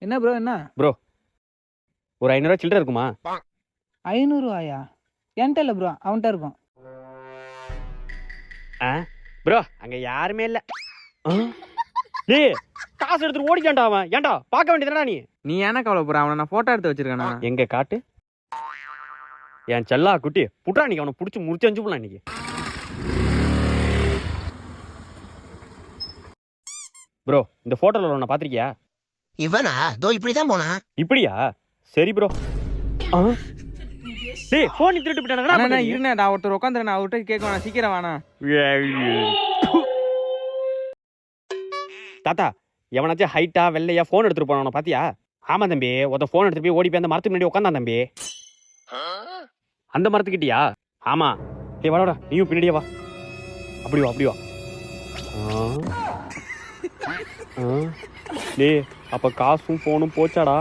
என்ன ப்ரோ என்ன ப்ரோ ஒரு 500 ரூபா சில்லறை இருக்குமா? 500 ரூபாயா? என்கிட்ட இல்லை ப்ரோ, அவன்கிட்ட இருக்கும். ப்ரோ அங்க யாருமே இல்ல. டேய் காசு எடுத்துட்டு ஓடிட்டான்டா அவன். ஏன்டா பார்க்க வேண்டியதுடா நீ. நீ ஏன்னா கவலைப்படுற? அவனை நான் போட்டோ எடுத்து வச்சிருக்கேனா? எங்க காட்டு. என் செல்லா குட்டி புட்றா, நீ அவனை புடிச்சு முடிச்சு போலாம் இன்னைக்கு. ப்ரோ இந்த போட்டோல உன்னை பாத்திருக்கியா? இவனா தோ இப்படிதான் போனா. இப்படியா? சரி ப்ரோ. டேய் போன் திருட்டு போட்டானடா. நான் இருனே, நான் ஒருத்தர் உட்கார்ந்தேன், நான் அவர்ட்ட கேட்க வேணாம், சீக்கிரம் வேணாம். தாத்தா எவனாச்சும் ஹைட்டா வெள்ளையா போன் எடுத்துட்டு போனவன பாத்தியா? ஆமா தம்பி, ஒருத்த போன் எடுத்து போய் ஓடி போய் அந்த மரத்துக்கு முன்னாடி உட்காந்தான் தம்பி. அந்த மரத்துக்கிட்டியா? ஆமா. டேய் வாடா, நீயும் பின்னாடியே வா. அப்படி வா, அப்படி வா. டேய் அப்ப காசும் போனும் போச்சாடா.